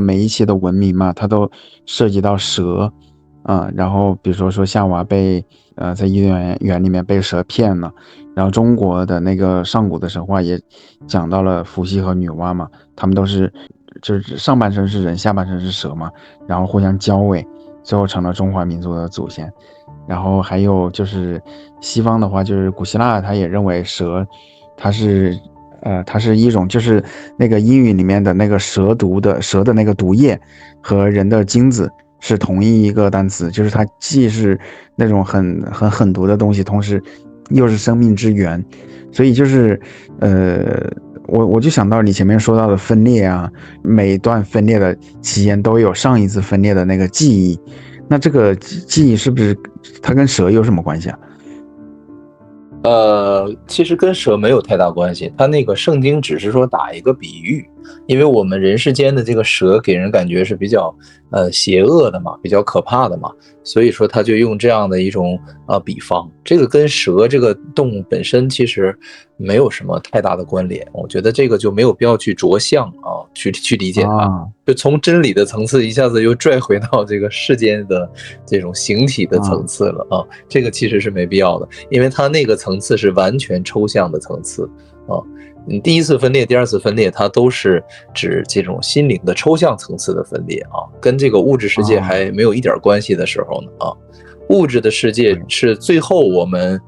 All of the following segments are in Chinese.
每一期的文明嘛，它都涉及到蛇，然后比如说夏娃被在伊甸园里面被蛇骗了，然后中国的那个上古的神话也讲到了伏羲和女娲嘛，他们都是就是上半身是人，下半身是蛇嘛，然后互相交尾，最后成了中华民族的祖先。然后还有就是西方的话，就是古希腊，他也认为蛇，它是它是一种就是那个英语里面的那个蛇的那个毒液和人的精子是同一个单词，就是它既是那种很狠毒的东西，同时又是生命之源，所以就是我就想到你前面说到的分裂啊，每一段分裂的期间都有上一次分裂的那个记忆，那这个记忆是不是它跟蛇有什么关系啊？其实跟蛇没有太大关系，它那个圣经只是说打一个比喻，因为我们人世间的这个蛇给人感觉是比较邪恶的嘛，比较可怕的嘛，所以说他就用这样的一种比方，这个跟蛇这个动物本身其实没有什么太大的关联，我觉得这个就没有必要去着相啊，去理解它。啊就从真理的层次一下子又拽回到这个世间的这种形体的层次了啊，这个其实是没必要的，因为它那个层次是完全抽象的层次啊。第一次分裂、第二次分裂，它都是指这种心灵的抽象层次的分裂啊，跟这个物质世界还没有一点关系的时候呢啊，物质的世界是最后我们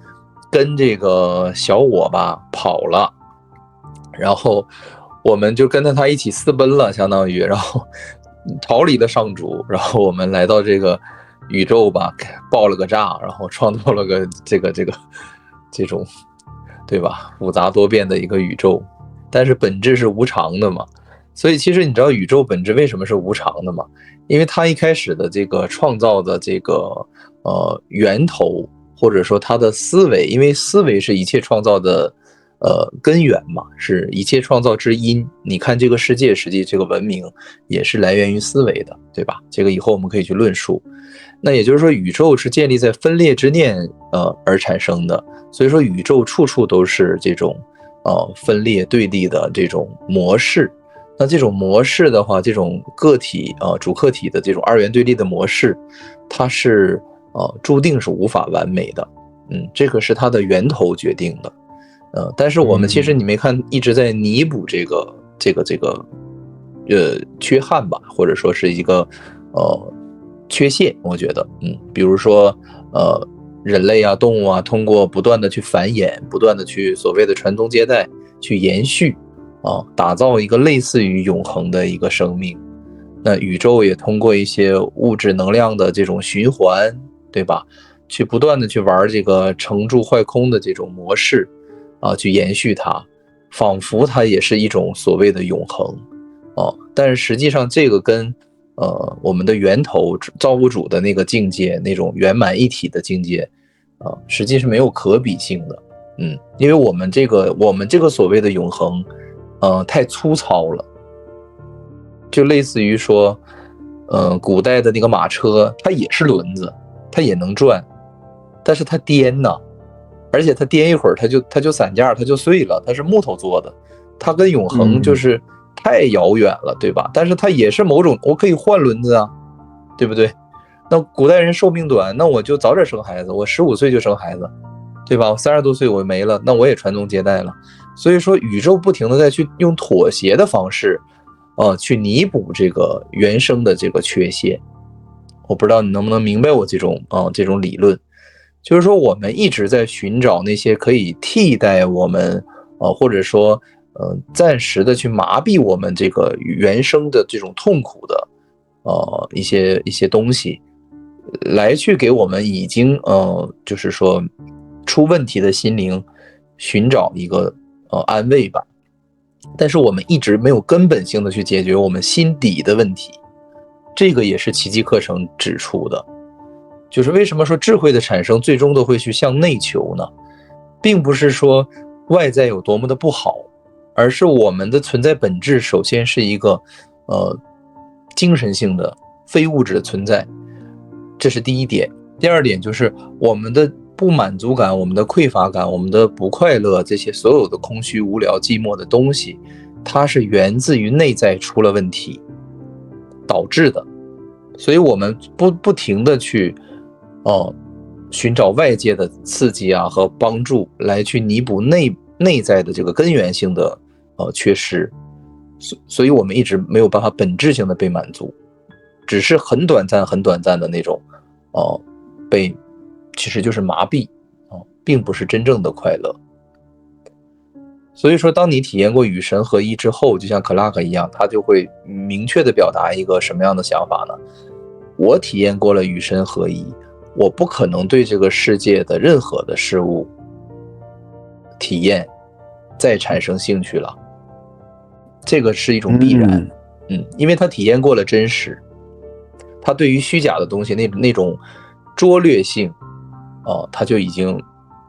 跟这个小我吧跑了，然后我们就跟着他一起私奔了，相当于，然后逃离了上主，然后我们来到这个宇宙吧，爆了个炸，然后创造了个这种，对吧？复杂多变的一个宇宙，但是本质是无常的嘛。所以其实你知道宇宙本质为什么是无常的吗？因为它一开始的这个创造的这个源头，或者说它的思维，因为思维是一切创造的根源嘛，是一切创造之因。你看这个世界，实际这个文明也是来源于思维的，对吧？这个以后我们可以去论述。那也就是说，宇宙是建立在分裂之念而产生的，所以说宇宙处处都是这种分裂对立的这种模式。那这种模式的话，这种个体主客体的这种二元对立的模式，它是注定是无法完美的。这个是它的源头决定的。但是我们其实你没看一直在弥补这个缺憾吧，或者说是一个缺陷，我觉得比如说人类啊动物啊通过不断的去繁衍，不断的去所谓的传宗接代去延续打造一个类似于永恒的一个生命。那宇宙也通过一些物质能量的这种循环，对吧，去不断的去玩这个成住坏空的这种模式去延续它，仿佛它也是一种所谓的永恒但是实际上这个跟我们的源头造物主的那个境界，那种圆满一体的境界实际是没有可比性的。因为我们这个所谓的永恒太粗糙了，就类似于说古代的那个马车，它也是轮子，它也能转，但是它颠呐，而且它颠一会儿它就散架，它就碎了，它是木头做的，它跟永恒就是太遥远了，对吧？但是它也是某种，我可以换轮子啊，对不对？那古代人寿命短，那我就早点生孩子，我15岁就生孩子，对吧？我30多岁我没了，那我也传宗接代了。所以说宇宙不停的在去用妥协的方式去弥补这个原生的这个缺陷。我不知道你能不能明白我这种理论，就是说我们一直在寻找那些可以替代我们或者说暂时的去麻痹我们这个原生的这种痛苦的一些东西，来去给我们已经就是说出问题的心灵寻找一个安慰吧。但是我们一直没有根本性的去解决我们心底的问题，这个也是奇迹课程指出的。就是为什么说智慧的产生最终都会去向内求呢？并不是说外在有多么的不好，而是我们的存在本质首先是一个精神性的非物质的存在，这是第一点。第二点就是我们的不满足感，我们的匮乏感，我们的不快乐，这些所有的空虚无聊寂寞的东西，它是源自于内在出了问题。导致的。所以我们不停的去寻找外界的刺激啊和帮助来去弥补内在的这个根源性的缺失，所以我们一直没有办法本质性的被满足，只是很短暂的那种被其实就是麻痹并不是真正的快乐。所以说当你体验过与神合一之后，就像克拉克一样，他就会明确的表达一个什么样的想法呢？我体验过了与神合一，我不可能对这个世界的任何的事物体验再产生兴趣了，这个是一种必然。因为他体验过了真实，他对于虚假的东西那种拙劣性他就已经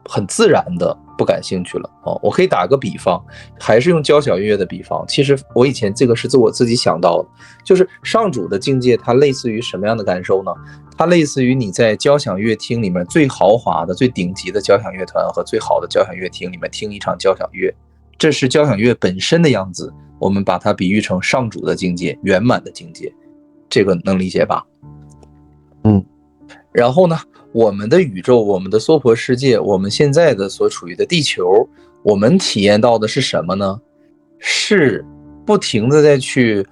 很自然的不感兴趣了。我可以打个比方，还是用交响乐的比方，其实我以前这个是我自己想到的，就是上主的境界它类似于什么样的感受呢？它类似于你在交响乐厅里面最豪华的最顶级的交响乐团和最好的交响乐厅里面听一场交响乐，这是交响乐本身的样子，我们把它比喻成上主的境界，圆满的境界，这个能理解吧？然后呢，我们的宇宙，我们的娑婆世界，我们现在的所处于的地球，我们体验到的是什么呢？是不停的在去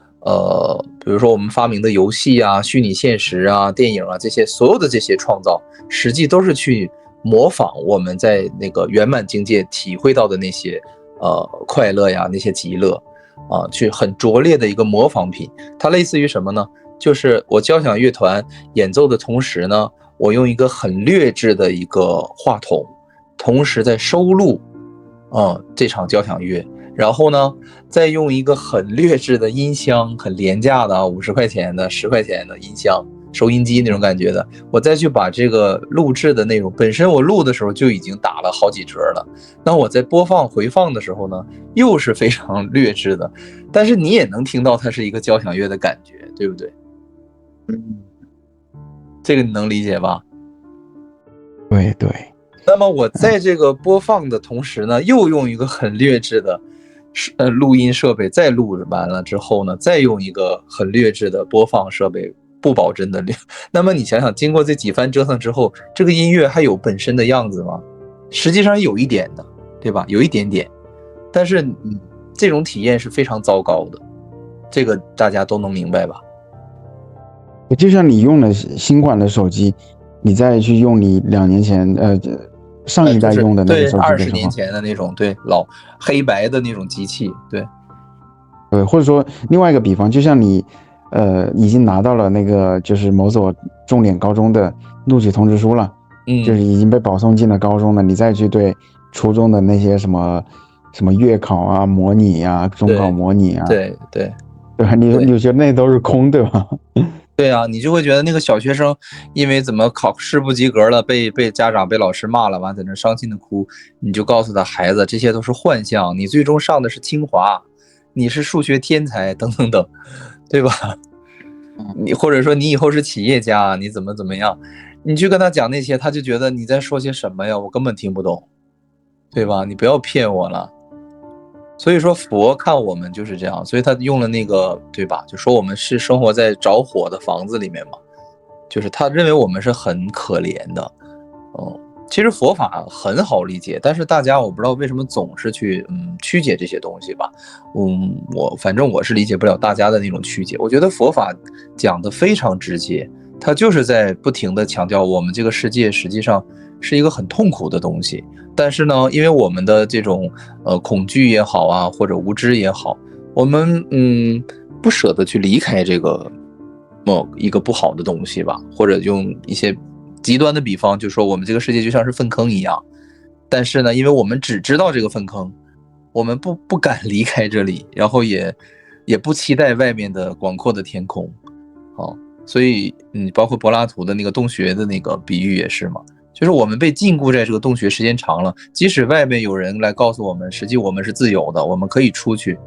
比如说我们发明的游戏啊、虚拟现实啊、电影啊，这些所有的这些创造，实际都是去模仿我们在那个圆满境界体会到的那些快乐呀、那些极乐去很拙劣的一个模仿品。它类似于什么呢？就是我交响乐团演奏的同时呢，我用一个很劣质的一个话筒，同时在收录这场交响乐，然后呢再用一个很劣质的音箱，很廉价的50块钱的10块钱的音箱，收音机那种感觉的，我再去把这个录制的内容，本身我录的时候就已经打了好几折了，那我在播放回放的时候呢又是非常劣质的，但是你也能听到它是一个交响乐的感觉，对不对？这个你能理解吧？对。那么我在这个播放的同时呢，又用一个很劣质的录音设备再录完了之后呢，再用一个很劣质的播放设备，不保真的那么你想想，经过这几番折腾之后，这个音乐还有本身的样子吗？实际上有一点的，对吧？有一点点，但是这种体验是非常糟糕的，这个大家都能明白吧？就像你用了新款的手机，你再去用你2年前上一代用的那个手机的时候，对，20年前的那种，对，老黑白的那种机器，对，或者说另外一个比方，就像你已经拿到了那个就是某所重点高中的录取通知书了，就是已经被保送进了高中了，你再去对初中的那些什么月考啊、模拟啊、中考模拟啊，对吧？你觉得那都是空，对吧？对啊，你就会觉得那个小学生因为怎么考试不及格了，被家长被老师骂了，完在那伤心的哭，你就告诉他，孩子，这些都是幻象，你最终上的是清华，你是数学天才等等等，对吧？你或者说你以后是企业家，你怎么样，你去跟他讲那些，他就觉得你在说些什么呀，我根本听不懂，对吧？你不要骗我了。所以说佛看我们就是这样，所以他用了那个，对吧？就说我们是生活在着火的房子里面嘛，就是他认为我们是很可怜的。其实佛法很好理解，但是大家我不知道为什么总是去曲解这些东西吧。反正我是理解不了大家的那种曲解。我觉得佛法讲的非常直接，他就是在不停的强调我们这个世界实际上是一个很痛苦的东西。但是呢，因为我们的这种恐惧也好啊，或者无知也好，我们不舍得去离开这个一个不好的东西吧，或者用一些极端的比方，就说我们这个世界就像是粪坑一样。但是呢，因为我们只知道这个粪坑，我们不敢离开这里，然后也不期待外面的广阔的天空。所以包括柏拉图的那个洞穴的那个比喻也是嘛。就是我们被禁锢在这个洞穴时间长了，即使外面有人来告诉我们，实际我们是自由的，我们可以出去，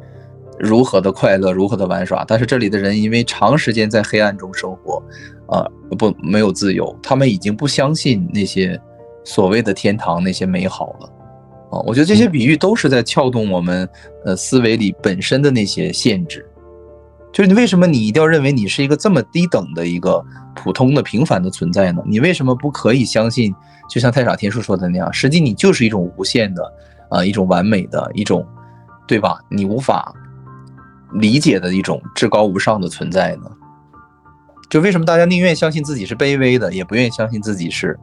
如何的快乐，如何的玩耍。但是这里的人因为长时间在黑暗中生活，没有自由，他们已经不相信那些所谓的天堂那些美好了。我觉得这些比喻都是在撬动我们思维里本身的那些限制，就是为什么你一定要认为你是一个这么低等的一个普通的平凡的存在呢？你为什么不可以相信，就像太上天书说的那样，实际你就是一种无限的一种完美的一种，对吧？你无法理解的一种至高无上的存在呢？就为什么大家宁愿相信自己是卑微的，也不愿意相信自己是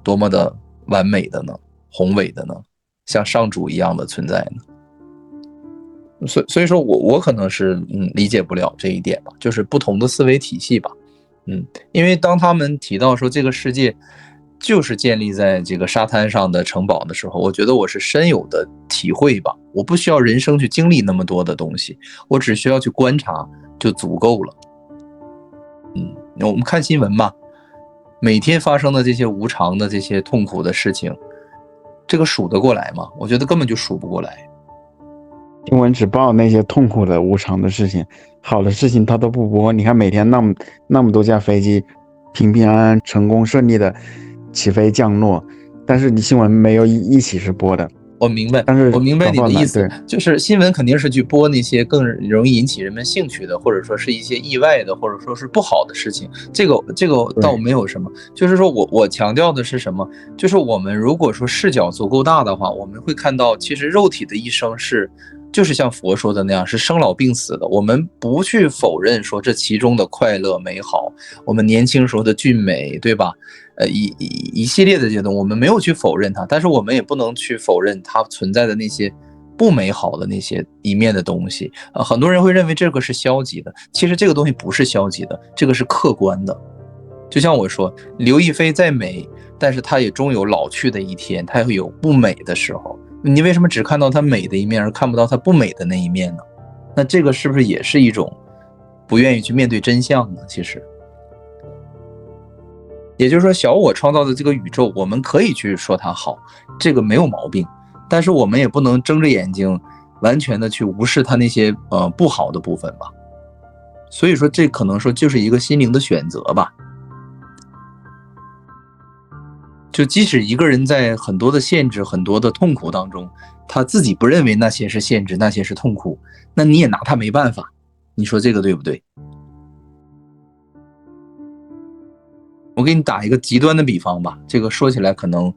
多么的完美的呢？宏伟的呢？像上主一样的存在呢？所以说我可能是理解不了这一点吧，就是不同的思维体系吧。因为当他们提到说这个世界就是建立在这个沙滩上的城堡的时候，我觉得我是深有的体会吧。我不需要人生去经历那么多的东西，我只需要去观察就足够了。我们看新闻嘛，每天发生的这些无常的这些痛苦的事情，这个数得过来吗？我觉得根本就数不过来。新闻只报那些痛苦的无常的事情，好的事情他都不播。你看每天那么多架飞机平平安安成功顺利的起飞降落，但是你新闻没有一起是播的。我明白，但是我明白你的意思，就是新闻肯定是去播那些更容易引起人们兴趣的，或者说是一些意外的，或者说是不好的事情。这个倒没有什么，就是说我强调的是什么？就是我们如果说视角足够大的话，我们会看到，其实肉体的一生就是像佛说的那样，是生老病死的。我们不去否认说这其中的快乐美好，我们年轻时候的俊美，对吧？一系列的这种，我们没有去否认它，但是我们也不能去否认它存在的那些不美好的那些一面的东西。很多人会认为这个是消极的，其实这个东西不是消极的，这个是客观的。就像我说，刘亦菲再美，但是她也终有老去的一天，她会有不美的时候。你为什么只看到她美的一面，而看不到她不美的那一面呢？那这个是不是也是一种不愿意去面对真相呢？其实。也就是说，小我创造的这个宇宙，我们可以去说它好，这个没有毛病，但是我们也不能睁着眼睛完全的去无视它那些不好的部分吧。所以说，这可能说就是一个心灵的选择吧。就即使一个人在很多的限制、很多的痛苦当中，他自己不认为那些是限制，那些是痛苦，那你也拿他没办法。你说这个对不对？我给你打一个极端的比方吧，这个说起来可能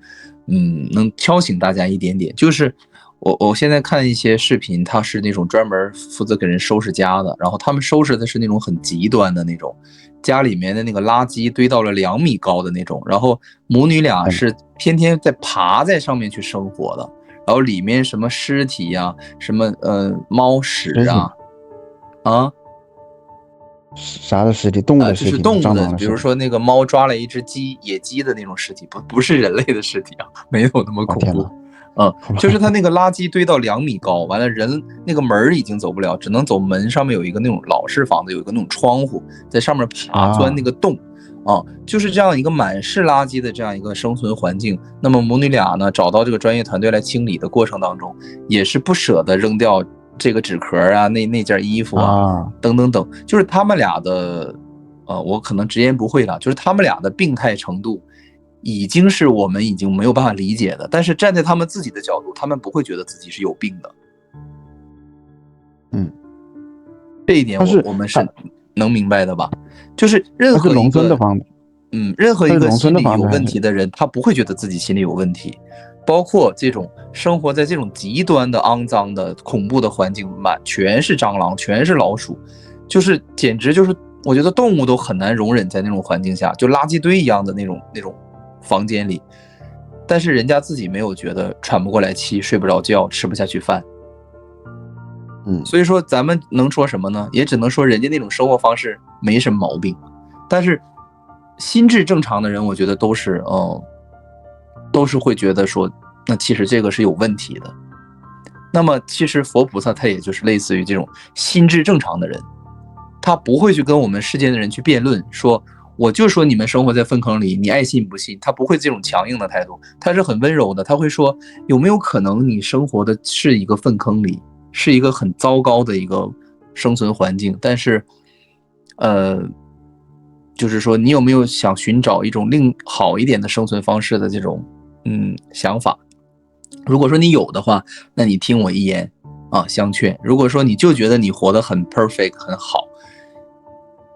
能敲醒大家一点点。就是我现在看一些视频，他是那种专门负责给人收拾家的，然后他们收拾的是那种很极端的那种，家里面的那个垃圾堆到了2米高的那种，然后母女俩是天天在爬在上面去生活的，然后里面什么尸体呀，什么猫屎啊啥的尸体？动物的尸体？就是动物的，比如说那个猫抓了一只鸡，野鸡的那种尸体，不是人类的尸体啊，没有那么恐怖。就是它那个垃圾堆到2米高，完了人那个门已经走不了，只能走门上面有一个那种老式房子，有一个那种窗户，在上面爬钻那个洞就是这样一个满是垃圾的这样一个生存环境。那么母女俩呢，找到这个专业团队来清理的过程当中，也是不舍得扔掉这个纸壳啊，那件衣服等等等，就是他们俩的我可能直言不讳了，就是他们俩的病态程度已经是我们已经没有办法理解的，但是站在他们自己的角度，他们不会觉得自己是有病的。这一点我们是能明白的吧？就是任何一个任何一个心理有问题的人，他不会觉得自己心里有问题。包括这种生活在这种极端的肮脏的恐怖的环境，全是蟑螂，全是老鼠，就是简直就是我觉得动物都很难容忍在那种环境下，就垃圾堆一样的那种房间里，但是人家自己没有觉得喘不过来气，睡不着觉，吃不下去饭。所以说咱们能说什么呢？也只能说人家那种生活方式没什么毛病，但是心智正常的人，我觉得都是会觉得说，那其实这个是有问题的。那么其实佛菩萨他也就是类似于这种心智正常的人，他不会去跟我们世间的人去辩论，说我就说你们生活在粪坑里，你爱信不信，他不会这种强硬的态度，他是很温柔的，他会说有没有可能你生活的是一个粪坑里，是一个很糟糕的一个生存环境，但是就是说你有没有想寻找一种另好一点的生存方式的这种想法。如果说你有的话，那你听我一言相劝。如果说你就觉得你活得很 perfect 很好，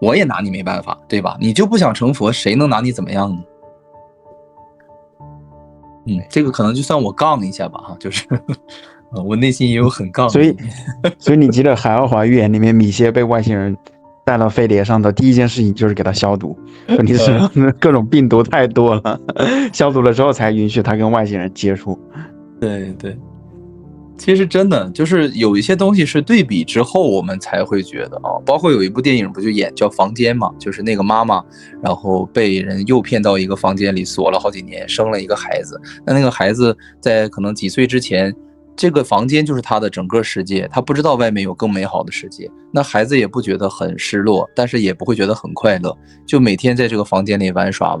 我也拿你没办法，对吧？你就不想成佛，谁能拿你怎么样呢？这个可能就算我杠一下吧，哈，就是我内心也有很杠的一面。所以你记得《海奥华预言》里面米歇被外星人带到飞碟上的第一件事情就是给他消毒，说你身上的各种病毒太多了，消毒了之后才允许他跟外星人接触。对对。其实真的就是有一些东西是对比之后我们才会觉得啊，包括有一部电影不就演叫《房间》嘛，就是那个妈妈然后被人诱骗到一个房间里锁了好几年，生了一个孩子，那个孩子在可能几岁之前，这个房间就是他的整个世界，他不知道外面有更美好的世界，那孩子也不觉得很失落，但是也不会觉得很快乐，就每天在这个房间里玩耍，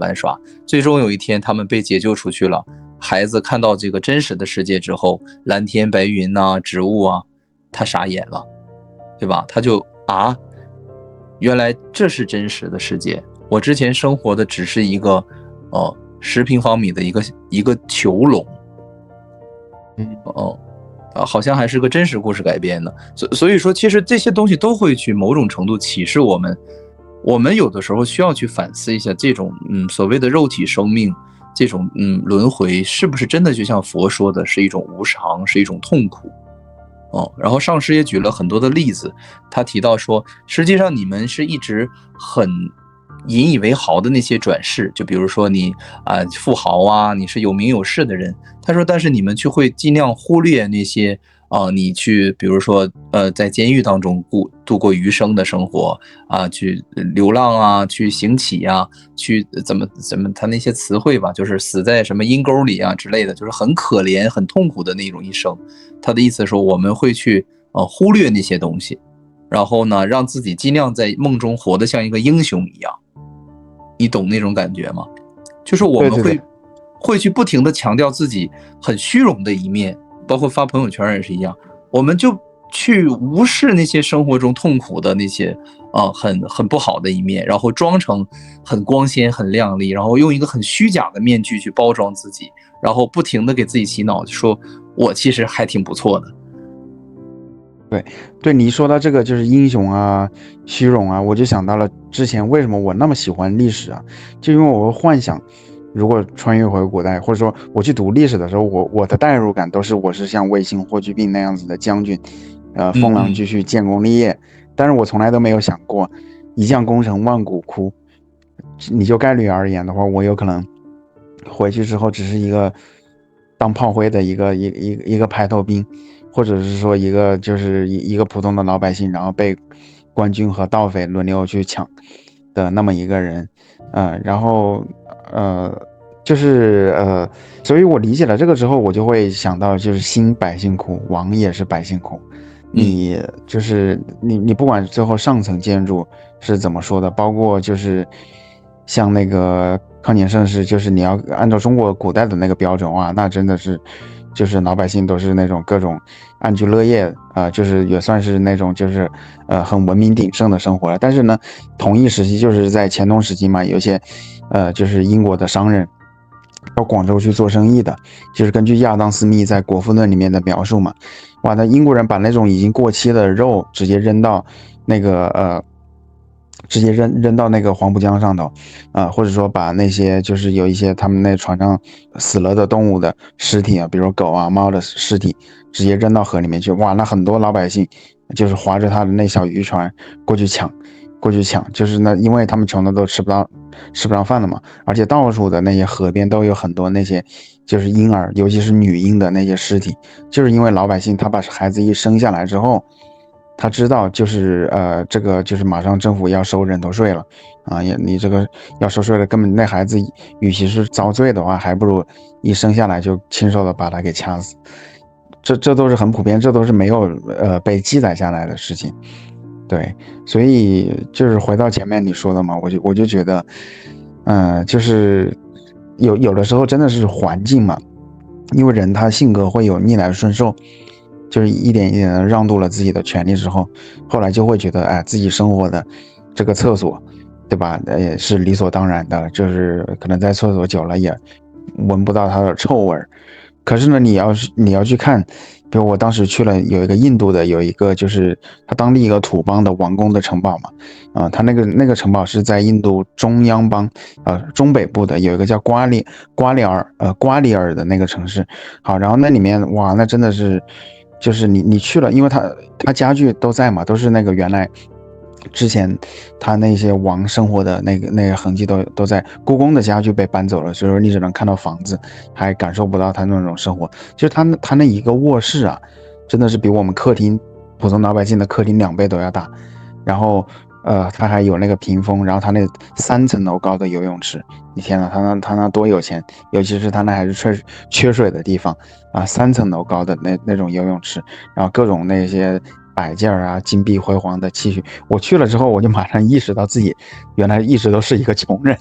最终有一天他们被解救出去了，孩子看到这个真实的世界之后，蓝天白云啊，植物啊，他傻眼了，对吧？他就原来这是真实的世界，我之前生活的只是一个10平方米的一个囚笼。好像还是个真实故事改编的，所以说其实这些东西都会去某种程度启示我们，我们有的时候需要去反思一下这种所谓的肉体生命，这种轮回是不是真的就像佛说的是一种无常，是一种痛苦。然后上师也举了很多的例子，他提到说实际上你们是一直很引以为豪的那些转世，就比如说你富豪啊，你是有名有势的人，他说但是你们却会尽量忽略那些你去比如说在监狱当中度过余生的生活去流浪啊，去行乞啊，去怎么他那些词汇吧，就是死在什么阴沟里啊之类的，就是很可怜很痛苦的那种一生。他的意思说我们会去忽略那些东西，然后呢让自己尽量在梦中活得像一个英雄一样，你懂那种感觉吗？就是我们会去不停的强调自己很虚荣的一面，包括发朋友圈也是一样，我们就去无视那些生活中痛苦的那些很不好的一面，然后装成很光鲜很亮丽，然后用一个很虚假的面具去包装自己，然后不停的给自己洗脑，说我其实还挺不错的。对，你说到这个就是英雄啊、虚荣啊，我就想到了之前为什么我那么喜欢历史啊，就因为我会幻想，如果穿越回古代，或者说我去读历史的时候，我的代入感都是我是像卫青、霍去病那样子的将军，奉狼继续建功立业，但是我从来都没有想过一将功成万骨枯。你就概率而言的话，我有可能回去之后只是一个当炮灰的一个排头兵。或者是说就是一个普通的老百姓，然后被官军和盗匪轮流去抢的那么一个人，然后就是所以我理解了这个之后，我就会想到就是兴百姓苦，亡也是百姓苦。你就是你不管最后上层建筑是怎么说的，包括就是像那个康年盛世，就是你要按照中国古代的那个标准，哇，那真的是。就是老百姓都是那种各种安居乐业就是也算是那种就是很文明鼎盛的生活了。但是呢，同一时期就是在乾隆时期嘛，有些就是英国的商人到广州去做生意的，就是根据亚当斯密在《国富论》里面的描述嘛，哇，那英国人把那种已经过期的肉直接扔到那个直接扔到那个黄浦江上头，或者说把那些就是有一些他们那船上死了的动物的尸体啊，比如狗啊、猫的尸体，直接扔到河里面去。哇，那很多老百姓就是划着他的那小渔船过去抢，就是那因为他们穷的都吃不上饭了嘛，而且到处的那些河边都有很多那些就是婴儿，尤其是女婴的那些尸体，就是因为老百姓他把孩子一生下来之后。他知道就是这个就是马上政府要收人头税了你这个要收税了，根本那孩子与其是遭罪的话，还不如一生下来就亲手的把他给掐死。这都是很普遍，这都是没有被记载下来的事情。对，所以就是回到前面你说的嘛，我就觉得就是有的时候真的是环境嘛，因为人他性格会有逆来顺受。就是一点一点的让渡了自己的权利之后，后来就会觉得，自己生活的这个厕所，对吧？也是理所当然的，就是可能在厕所久了也闻不到它的臭味可是呢，你要去看，比如我当时去了有一个印度的，有一个就是他当地一个土邦的王宫的城堡嘛，他那个城堡是在印度中央邦，中北部的有一个叫瓜里尔的那个城市。好，然后那里面哇，那真的是，就是你去了，因为他家具都在嘛，都是那个原来。之前他那些王生活的那个痕迹都在，故宫的家具被搬走了，所以说你只能看到房子，还感受不到他那种生活。就是他那一个卧室啊，真的是比我们客厅普通老百姓的客厅2倍都要大。然后他还有那个屏风，然后他那3层楼高的游泳池，你天呐，他那多有钱，尤其是他那还是缺水的地方啊，3层楼高的那种游泳池，然后各种那些摆件啊，金碧辉煌的器具。我去了之后，我就马上意识到自己原来一直都是一个穷人。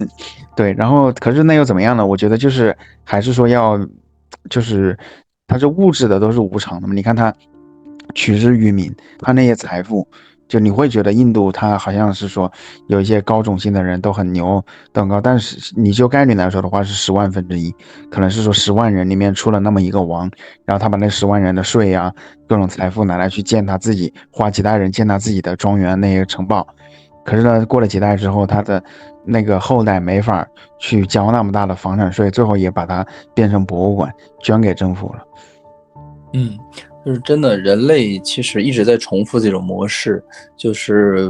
对，然后可是那又怎么样呢？我觉得就是还是说就是他这物质的都是无常的嘛。你看他取之于民，他那些财富。就你会觉得印度它好像是说有一些高种姓的人都很牛都很高，但是你就概率来说的话是10万分之一，可能是说10万人里面出了那么一个王，然后他把那10万人的税啊各种财富拿来去建他自己，花几代人建他自己的庄园那些城堡。可是呢，过了几代之后，他的那个后代没法去交那么大的房产税，最后也把它变成博物馆捐给政府了。就是真的，人类其实一直在重复这种模式，就是，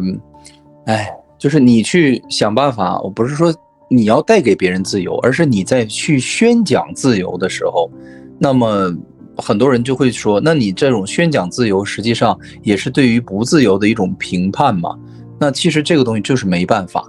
就是你去想办法。我不是说你要带给别人自由，而是你在去宣讲自由的时候，那么很多人就会说，那你这种宣讲自由，实际上也是对于不自由的一种评判嘛？那其实这个东西就是没办法。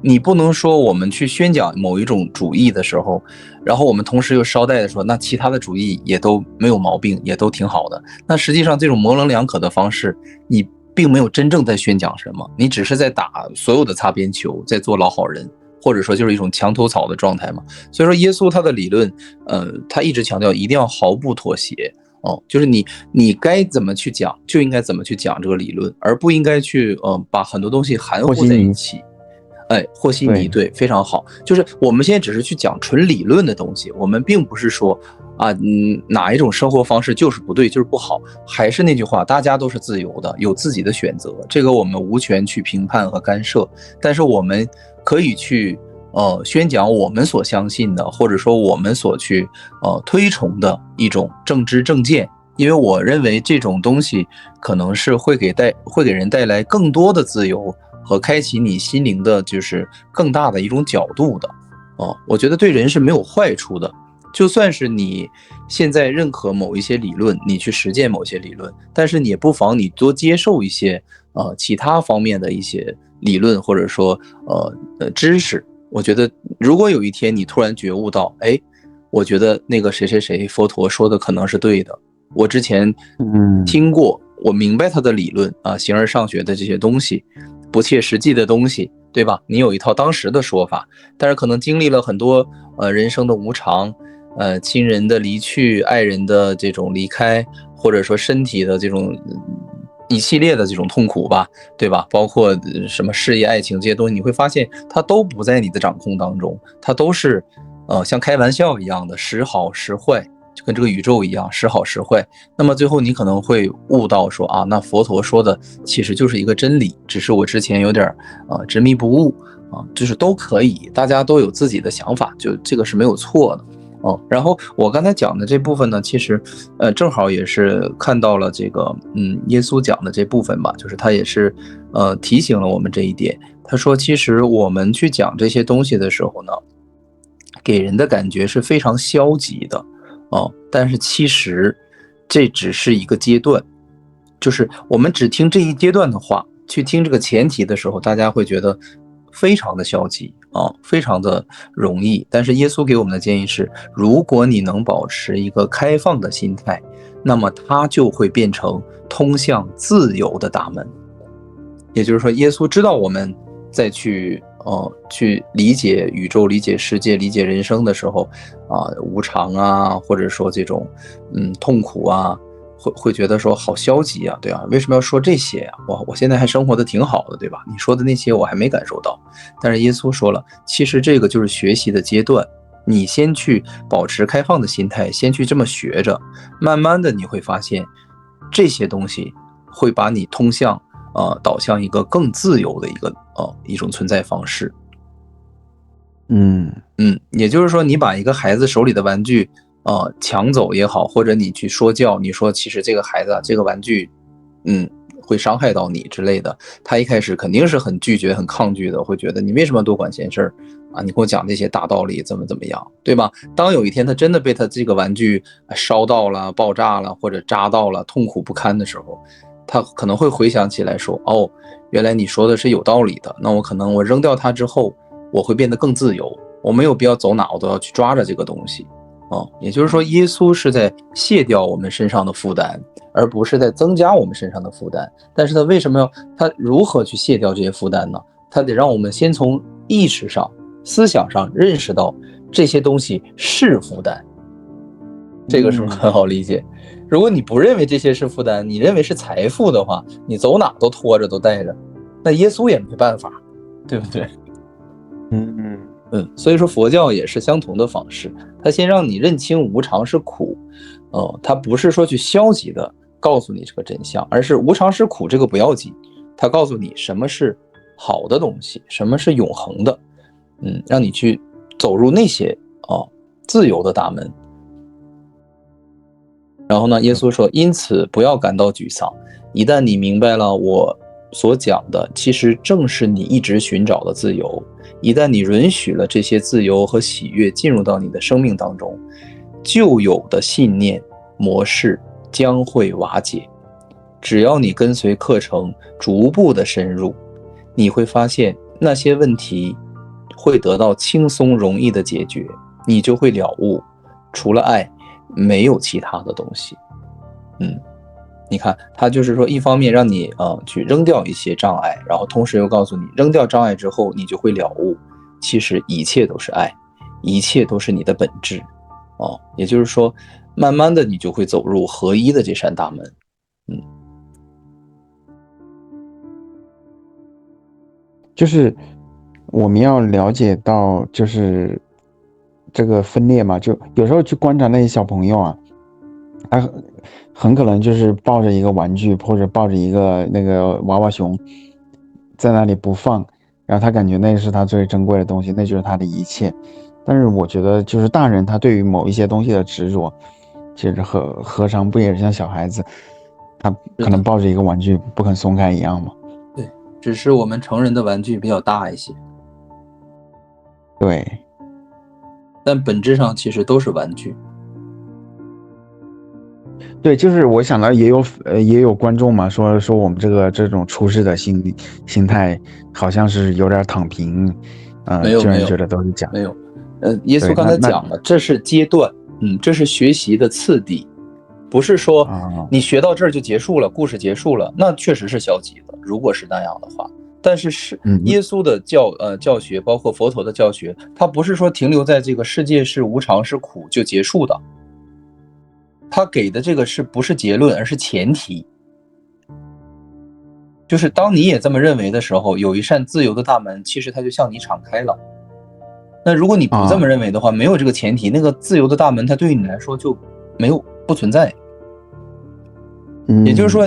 你不能说我们去宣讲某一种主义的时候，然后我们同时又捎带的说，那其他的主义也都没有毛病，也都挺好的。那实际上这种模棱两可的方式，你并没有真正在宣讲什么，你只是在打所有的擦边球，在做老好人，或者说就是一种墙头草的状态嘛。所以说耶稣他的理论，他一直强调一定要毫不妥协。就是你该怎么去讲，就应该怎么去讲这个理论，而不应该去把很多东西含糊在一起。和稀泥，对，非常好。就是我们现在只是去讲纯理论的东西，我们并不是说哪一种生活方式就是不对，就是不好。还是那句话，大家都是自由的，有自己的选择，这个我们无权去评判和干涉。但是我们可以去宣讲我们所相信的，或者说我们所去推崇的一种政治正见。因为我认为这种东西可能是会给人带来更多的自由和开启你心灵的就是更大的一种角度的。我觉得对人是没有坏处的。就算是你现在认可某一些理论，你去实践某些理论，但是你也不妨你多接受一些其他方面的一些理论，或者说知识。我觉得如果有一天你突然觉悟到，我觉得那个谁谁谁佛陀说的可能是对的，我之前听过，我明白他的理论啊，形而上学的这些东西，不切实际的东西，对吧？你有一套当时的说法，但是可能经历了很多人生的无常，亲人的离去，爱人的这种离开，或者说身体的这种一系列的这种痛苦吧，对吧？包括什么事业、爱情这些东西，你会发现它都不在你的掌控当中，它都是像开玩笑一样的时好时坏，就跟这个宇宙一样，时好时坏。那么最后你可能会悟到说那佛陀说的其实就是一个真理，只是我之前有点执迷不悟就是都可以，大家都有自己的想法，就这个是没有错的。然后我刚才讲的这部分呢，其实正好也是看到了这个耶稣讲的这部分吧，就是他也是提醒了我们这一点。他说其实我们去讲这些东西的时候呢，给人的感觉是非常消极的但是其实这只是一个阶段，就是我们只听这一阶段的话，去听这个前提的时候，大家会觉得非常的消极非常的容易。但是耶稣给我们的建议是，如果你能保持一个开放的心态，那么它就会变成通向自由的大门。也就是说，耶稣知道我们再去理解宇宙、理解世界、理解人生的时候无常或者说这种痛苦会觉得说好消极对啊，为什么要说这些我现在还生活的挺好的，对吧？你说的那些我还没感受到。但是耶稣说了，其实这个就是学习的阶段你先去保持开放的心态，先去这么学着，慢慢的你会发现这些东西会把你通向导向一个更自由的一种存在方式。也就是说，你把一个孩子手里的玩具抢走也好，或者你去说教，你说其实这个孩子这个玩具会伤害到你之类的，他一开始肯定是很拒绝很抗拒的，会觉得你为什么多管闲事你给我讲这些大道理怎么样，对吧？当有一天他真的被他这个玩具烧到了、爆炸了或者扎到了，痛苦不堪的时候，他可能会回想起来说，原来你说的是有道理的，那我扔掉它之后，我会变得更自由，我没有必要走哪我都要去抓着这个东西。也就是说，耶稣是在卸掉我们身上的负担，而不是在增加我们身上的负担。但是他如何去卸掉这些负担呢？他得让我们先从意识上、思想上认识到这些东西是负担。这个是不是很好理解？如果你不认为这些是负担，你认为是财富的话，你走哪都拖着都带着，那耶稣也没办法，对不对？所以说佛教也是相同的方式，它先让你认清无常是苦，它不是说去消极的告诉你这个真相，而是无常是苦这个不要紧，它告诉你什么是好的东西，什么是永恒的，让你去走入那些自由的大门。然后呢，耶稣说，因此不要感到沮丧，一旦你明白了我所讲的其实正是你一直寻找的自由，一旦你允许了这些自由和喜悦进入到你的生命当中，旧有的信念模式将会瓦解。只要你跟随课程逐步的深入，你会发现那些问题会得到轻松容易的解决，你就会了悟，除了爱没有其他的东西。你看，他就是说，一方面让你去扔掉一些障碍，然后同时又告诉你，扔掉障碍之后，你就会了悟，其实一切都是爱，一切都是你的本质。也就是说，慢慢的你就会走入合一的这扇大门。就是我们要了解到，就是这个分裂嘛，就有时候去观察那些小朋友他很可能就是抱着一个玩具或者抱着一个那个娃娃熊在那里不放，然后他感觉那是他最珍贵的东西，那就是他的一切。但是我觉得就是大人他对于某一些东西的执着，其实何尝不也是像小孩子他可能抱着一个玩具不肯松开一样吗？对，只是我们成人的玩具比较大一些。对，但本质上其实都是玩具。对，就是我想到也有观众嘛，说我们这种出世的心态好像是有点躺平，居然觉得都是假的。没有，耶稣刚才讲了，这是阶段，这是学习的次第，不是说你学到这儿就结束了，故事结束了，那确实是消极的。如果是那样的话，但是耶稣的教学，包括佛陀的教学，它不是说停留在这个世界是无常是苦就结束的。他给的这个不是结论，而是前提，就是当你也这么认为的时候，有一扇自由的大门其实它就向你敞开了。那如果你不这么认为的话，没有这个前提，那个自由的大门它对于你来说就不存在。也就是说，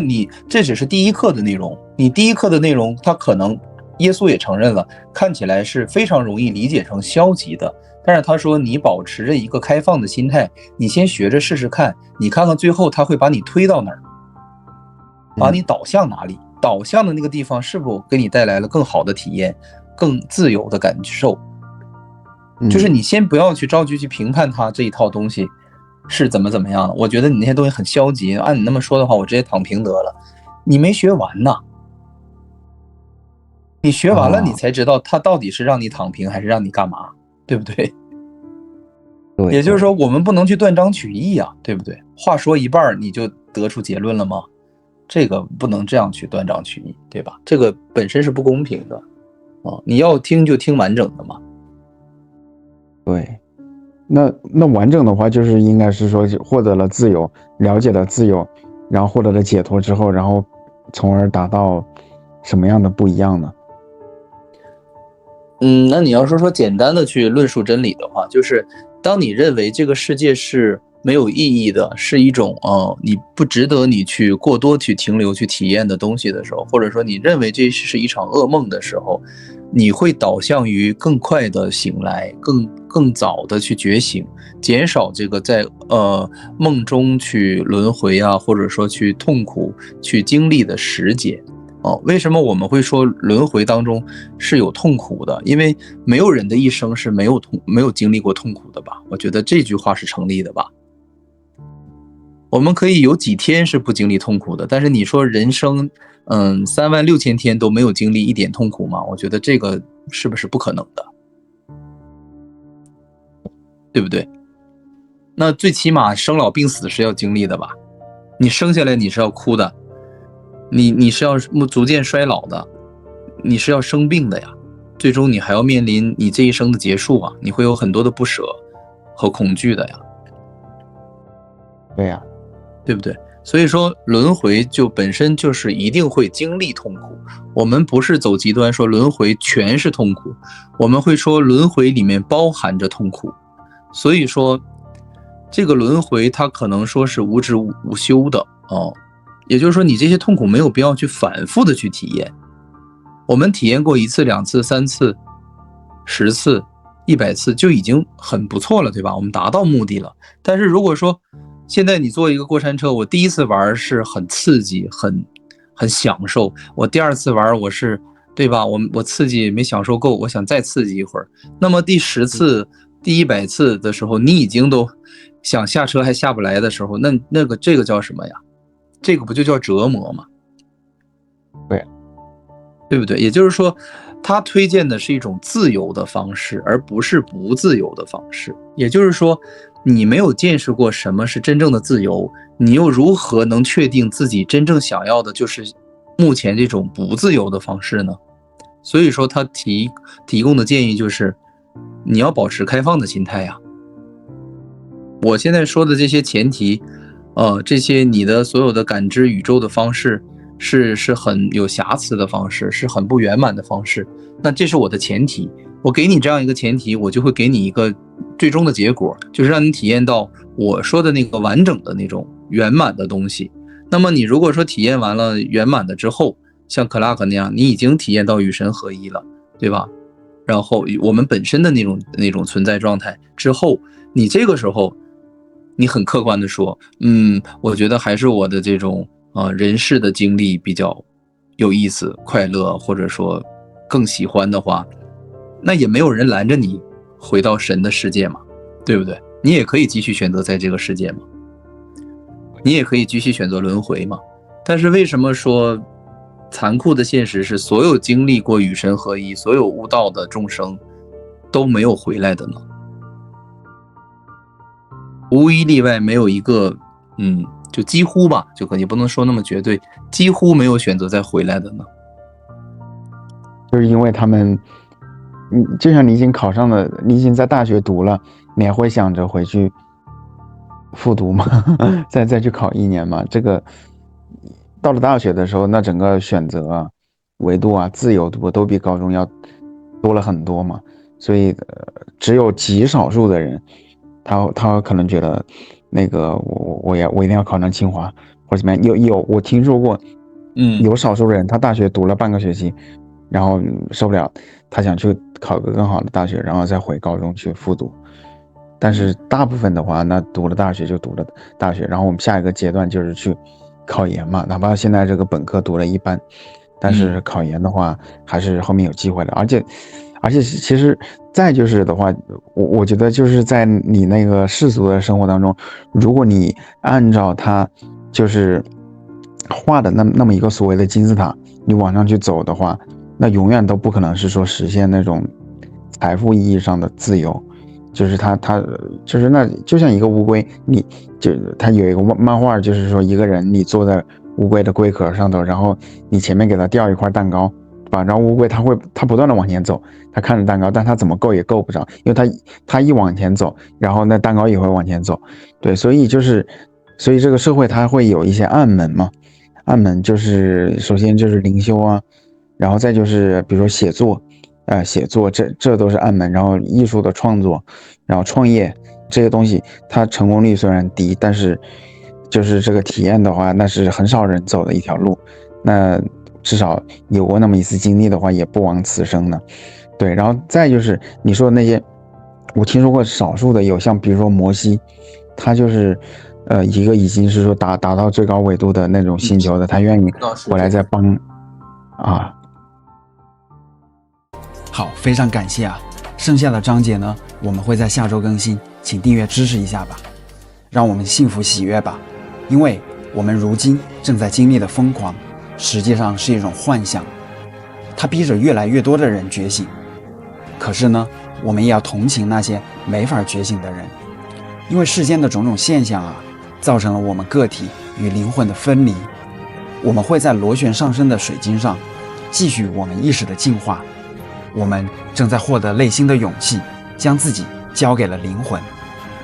这只是第一课的内容，你第一课的内容它可能耶稣也承认了，看起来是非常容易理解成消极的，但是他说你保持着一个开放的心态，你先学着试试看，你看看最后他会把你推到哪儿，把你导向哪里，导向的那个地方是否给你带来了更好的体验，更自由的感受。就是你先不要去着急去评判他这一套东西是怎么样的，我觉得你那些东西很消极，按你那么说的话，我直接躺平得了。你没学完呢，你学完了你才知道他到底是让你躺平还是让你干嘛，对不对？对，也就是说我们不能去断章取义啊，对不对？话说一半你就得出结论了吗？这个不能这样去断章取义，对吧？这个本身是不公平的你要听就听完整的嘛。对，那完整的话就是应该是说获得了自由，了解了自由，然后获得了解脱之后，然后从而达到什么样的不一样呢？那你要说简单的去论述真理的话，就是当你认为这个世界是没有意义的，是一种你不值得你去过多去停留去体验的东西的时候，或者说你认为这是一场噩梦的时候，你会导向于更快的醒来，更早的去觉醒，减少这个在梦中去轮回啊，或者说去痛苦去经历的时间。为什么我们会说轮回当中是有痛苦的？因为没有人的一生是没有经历过痛苦的吧？我觉得这句话是成立的吧。我们可以有几天是不经历痛苦的，但是你说人生36000天都没有经历一点痛苦吗？我觉得这个是不是不可能的？对不对？那最起码生老病死是要经历的吧？你生下来你是要哭的，你是要逐渐衰老的，你是要生病的呀，最终你还要面临你这一生的结束啊，你会有很多的不舍和恐惧的呀。对呀，对不对？所以说轮回就本身就是一定会经历痛苦，我们不是走极端说轮回全是痛苦，我们会说轮回里面包含着痛苦。所以说这个轮回它可能说是无止无休的也就是说你这些痛苦没有必要去反复的去体验，我们体验过1次2次3次10次100次就已经很不错了，对吧？我们达到目的了。但是如果说现在你坐一个过山车，我第一次玩是很刺激很享受，我第2次玩我是对吧，我刺激没享受够，我想再刺激一会儿，那么第10次第100次的时候，你已经都想下车还下不来的时候，这个叫什么呀？这个不就叫折磨吗？对不对？也就是说他推荐的是一种自由的方式，而不是不自由的方式。也就是说你没有见识过什么是真正的自由，你又如何能确定自己真正想要的就是目前这种不自由的方式呢？所以说他提供的建议就是你要保持开放的心态呀。我现在说的这些前提这些你的所有的感知宇宙的方式是很有瑕疵的方式，是很不圆满的方式，那这是我的前提，我给你这样一个前提，我就会给你一个最终的结果，就是让你体验到我说的那个完整的那种圆满的东西。那么你如果说体验完了圆满的之后，像克拉克那样，你已经体验到与神合一了，对吧？然后我们本身的那种存在状态之后，你这个时候你很客观的说我觉得还是我的这种人世的经历比较有意思快乐，或者说更喜欢的话，那也没有人拦着你回到神的世界嘛，对不对？你也可以继续选择在这个世界嘛，你也可以继续选择轮回嘛。但是为什么说残酷的现实是所有经历过与神合一所有悟道的众生都没有回来的呢？无一例外没有一个就几乎吧，就也不能说那么绝对，几乎没有选择再回来的呢？就是因为他们就像你已经考上了，你已经在大学读了，你还会想着回去复读吗？再去考1年吗？这个到了大学的时候，那整个选择啊维度啊自由度都比高中要多了很多嘛，所以只有极少数的人他可能觉得那个我一定要考上清华或者怎么样。有我听说过有少数人他大学读了半个学期，然后受不了，他想去考个更好的大学，然后再回高中去复读。但是大部分的话，那读了大学就读了大学，然后我们下一个阶段就是去考研嘛，哪怕现在这个本科读了一半，但是考研的话还是后面有机会的。而且其实再就是的话，我觉得就是在你那个世俗的生活当中，如果你按照他就是画的那么一个所谓的金字塔，你往上去走的话，那永远都不可能是说实现那种财富意义上的自由。就是他就是那就像一个乌龟，他有一个漫画，就是说一个人你坐在乌龟的龟壳上头，然后你前面给他吊一块蛋糕，然后乌龟它不断的往前走，它看着蛋糕，但它怎么够也够不着，因为它一往前走，然后那蛋糕也会往前走。对，所以这个社会它会有一些暗门嘛，暗门就是首先就是灵修啊，然后再就是比如说写作这都是暗门，然后艺术的创作，然后创业，这些东西它成功率虽然低，但是就是这个体验的话，那是很少人走的一条路。那至少有过那么一次经历的话，也不枉此生呢。对，然后再就是你说的那些，我听说过少数的有像比如说摩西，他就是一个已经是说达到最高纬度的那种星球的，他愿意回来再帮啊。好，非常感谢啊！剩下的章节呢，我们会在下周更新，请订阅支持一下吧，让我们幸福喜悦吧。因为我们如今正在经历的疯狂，实际上是一种幻象，它逼着越来越多的人觉醒。可是呢，我们也要同情那些没法觉醒的人，因为世间的种种现象啊，造成了我们个体与灵魂的分离。我们会在螺旋上升的水晶上继续我们意识的进化。我们正在获得内心的勇气，将自己交给了灵魂，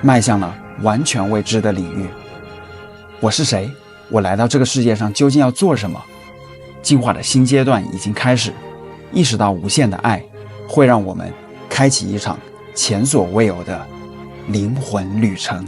迈向了完全未知的领域。我是谁？我来到这个世界上究竟要做什么？进化的新阶段已经开始，意识到无限的爱会让我们开启一场前所未有的灵魂旅程。